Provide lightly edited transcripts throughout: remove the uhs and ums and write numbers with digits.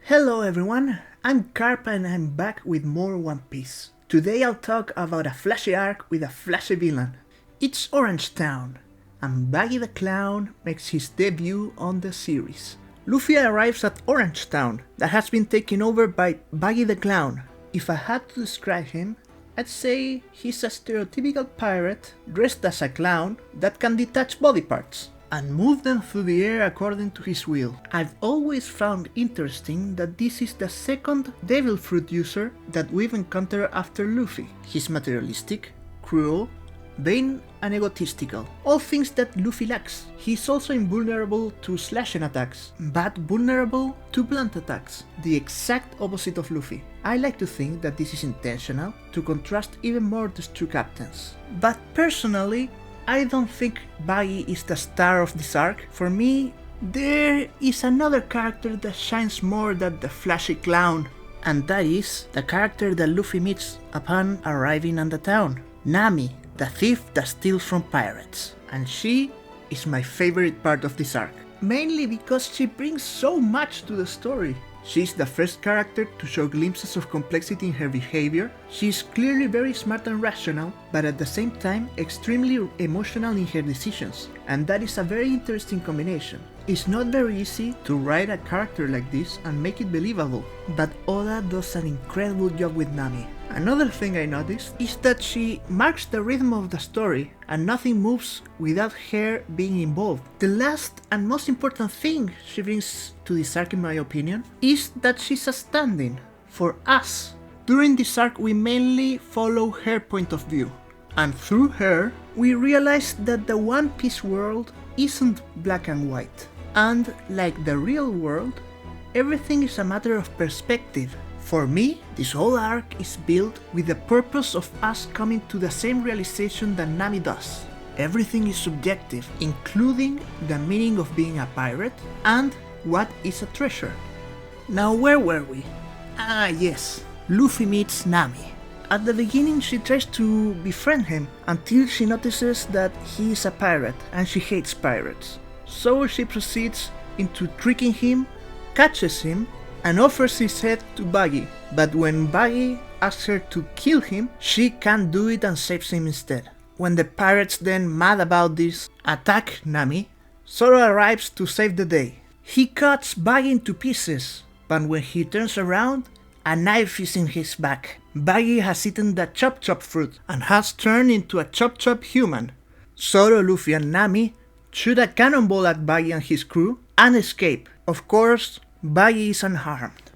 Hello everyone, I'm Carp and I'm back with more One Piece. Today I'll talk about a flashy arc with a flashy villain. It's Orange Town, and Buggy the Clown makes his debut on the series. Luffy arrives at Orange Town, that has been taken over by Buggy the Clown. If I had to describe him, I'd say he's a stereotypical pirate dressed as a clown that can detach body parts and move them through the air according to his will. I've always found interesting that this is the second devil fruit user that we've encountered after Luffy. He's materialistic, cruel, vain and egotistical, all things that Luffy lacks. He's also invulnerable to slashing attacks, but vulnerable to blunt attacks, the exact opposite of Luffy. I like to think that this is intentional to contrast even more the two captains. But personally, I don't think Buggy is the star of this arc. For me, there is another character that shines more than the flashy clown, and that is the character that Luffy meets upon arriving on the town. Nami, the thief that steals from pirates. And she is my favorite part of this arc, mainly because she brings so much to the story. She's the first character to show glimpses of complexity in her behavior. She's clearly very smart and rational, but at the same time extremely emotional in her decisions, and that is a very interesting combination. It's not very easy to write a character like this and make it believable, but Oda does an incredible job with Nami. Another thing I noticed is that she marks the rhythm of the story and nothing moves without her being involved. The last and most important thing she brings to this arc, in my opinion, is that she's a stand-in for us. During this arc we mainly follow her point of view, and through her we realize that the One Piece world isn't black and white, and like the real world, everything is a matter of perspective. For me, this whole arc is built with the purpose of us coming to the same realization that Nami does. Everything is subjective, including the meaning of being a pirate and what is a treasure. Now where were we? Yes, Luffy meets Nami. At the beginning she tries to befriend him until she notices that he is a pirate and she hates pirates. So she proceeds into tricking him, catches him, and offers his head to Buggy, but when Buggy asks her to kill him, she can't do it and saves him instead. When the pirates then, mad about this, attack Nami, Zoro arrives to save the day. He cuts Buggy into pieces, but when he turns around, a knife is in his back. Buggy has eaten the Chop Chop fruit and has turned into a Chop Chop human. Zoro, Luffy and Nami shoot a cannonball at Buggy and his crew and escape. Of course, Buggy is unharmed.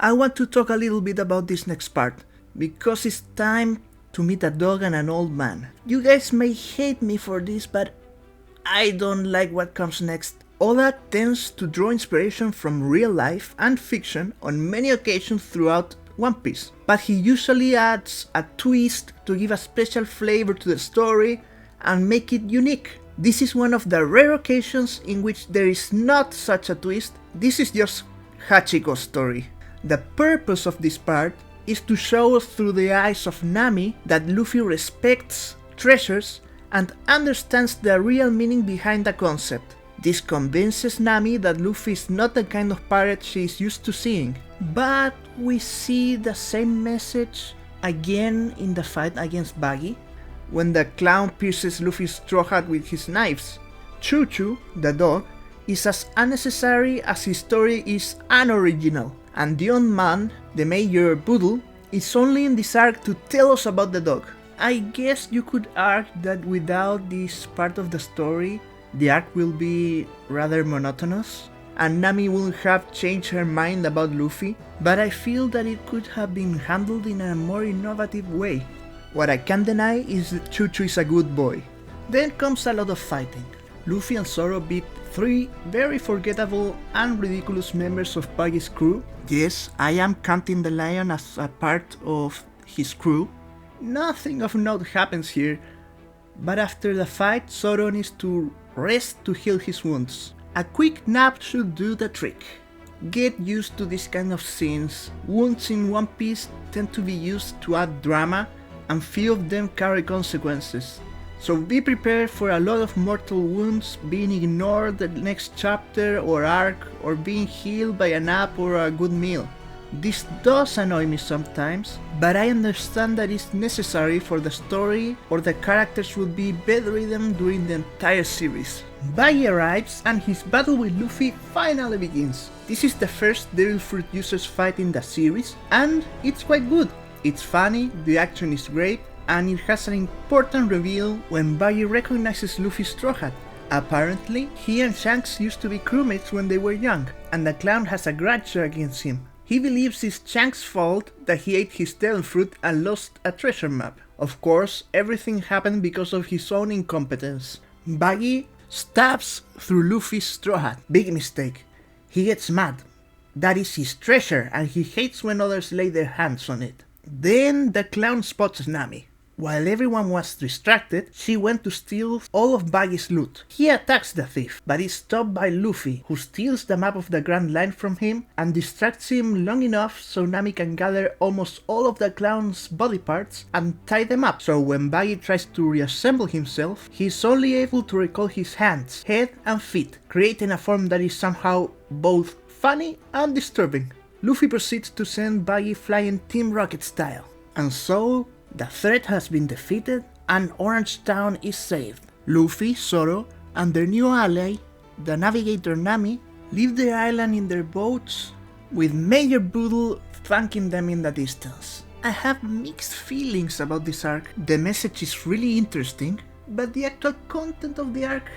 I want to talk a little bit about this next part, because it's time to meet a dog and an old man. You guys may hate me for this, but I don't like what comes next. Oda tends to draw inspiration from real life and fiction on many occasions throughout One Piece, but he usually adds a twist to give a special flavor to the story and make it unique. This is one of the rare occasions in which there is not such a twist. This is just Hachiko's story. The purpose of this part is to show through the eyes of Nami that Luffy respects, treasures, and understands the real meaning behind the concept. This convinces Nami that Luffy is not the kind of pirate she is used to seeing. But we see the same message again in the fight against Buggy, when the clown pierces Luffy's straw hat with his knives. Choo Choo, the dog, is as unnecessary as his story is unoriginal, and the old man, the Major Boodle, is only in this arc to tell us about the dog. I guess you could argue that without this part of the story, the arc will be rather monotonous, and Nami wouldn't have changed her mind about Luffy, but I feel that it could have been handled in a more innovative way. What I can't deny is that Choo Choo is a good boy. Then comes a lot of fighting. Luffy and Zoro beat 3 very forgettable and ridiculous members of Buggy's crew. Yes, I am counting the lion as a part of his crew. Nothing of note happens here, but after the fight Zoro needs to rest to heal his wounds. A quick nap should do the trick. Get used to this kind of scenes. Wounds in One Piece tend to be used to add drama, and few of them carry consequences. So be prepared for a lot of mortal wounds, being ignored the next chapter or arc, or being healed by a nap or a good meal. This does annoy me sometimes, but I understand that it's necessary for the story, or the characters will be bedridden during the entire series. Buggy arrives and his battle with Luffy finally begins. This is the first Devil Fruit users fight in the series, and it's quite good. It's funny, the action is great, and it has an important reveal when Buggy recognizes Luffy's straw hat. Apparently, he and Shanks used to be crewmates when they were young, and the clown has a grudge against him. He believes it's Shanks' fault that he ate his devil fruit and lost a treasure map. Of course, everything happened because of his own incompetence. Buggy stabs through Luffy's straw hat. Big mistake. He gets mad. That is his treasure, and he hates when others lay their hands on it. Then the clown spots Nami. While everyone was distracted, she went to steal all of Buggy's loot. He attacks the thief, but is stopped by Luffy, who steals the map of the Grand Line from him and distracts him long enough so Nami can gather almost all of the clown's body parts and tie them up. So when Buggy tries to reassemble himself, he is only able to recall his hands, head and feet, creating a form that is somehow both funny and disturbing. Luffy proceeds to send Buggy flying Team Rocket style. And so, the threat has been defeated and Orange Town is saved. Luffy, Zoro, and their new ally, the navigator Nami, leave the island in their boats with Major Boodle thanking them in the distance. I have mixed feelings about this arc. The message is really interesting, but the actual content of the arc,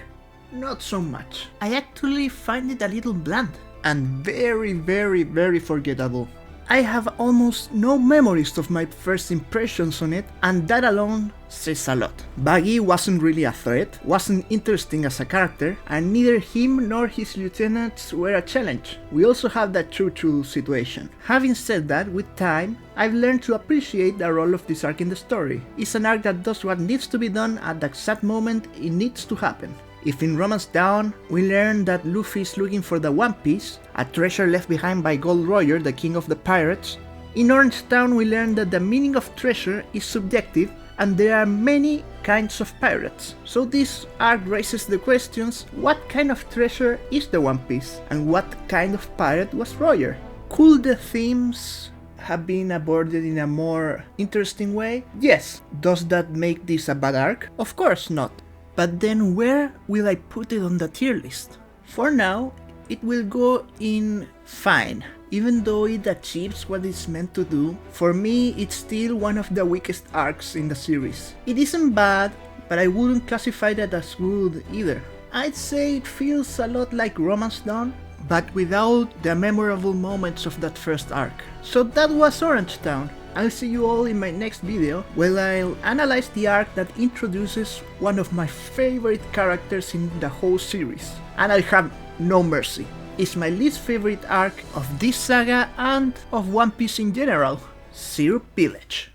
not so much. I actually find it a little bland and very forgettable. I have almost no memories of my first impressions on it, and that alone says a lot. Buggy wasn't really a threat, wasn't interesting as a character, and neither him nor his lieutenants were a challenge. We also have that Choo-Choo situation. Having said that, with time, I've learned to appreciate the role of this arc in the story. It's an arc that does what needs to be done at the exact moment it needs to happen. If in Romance Dawn, we learn that Luffy is looking for the One Piece, a treasure left behind by Gold Roger, the king of the pirates, in Orange Town we learn that the meaning of treasure is subjective and there are many kinds of pirates. So this arc raises the questions, what kind of treasure is the One Piece, and what kind of pirate was Roger? Could the themes have been aborted in a more interesting way? Yes. Does that make this a bad arc? Of course not. But then where will I put it on the tier list? For now, it will go in fine. Even though it achieves what it's meant to do, for me it's still one of the weakest arcs in the series. It isn't bad, but I wouldn't classify that as good either. I'd say it feels a lot like Romance Dawn, but without the memorable moments of that first arc. So that was Orange Town. I'll see you all in my next video, where I'll analyze the arc that introduces one of my favorite characters in the whole series. And I'll have no mercy. It's my least favorite arc of this saga and of One Piece in general, Syrup Village.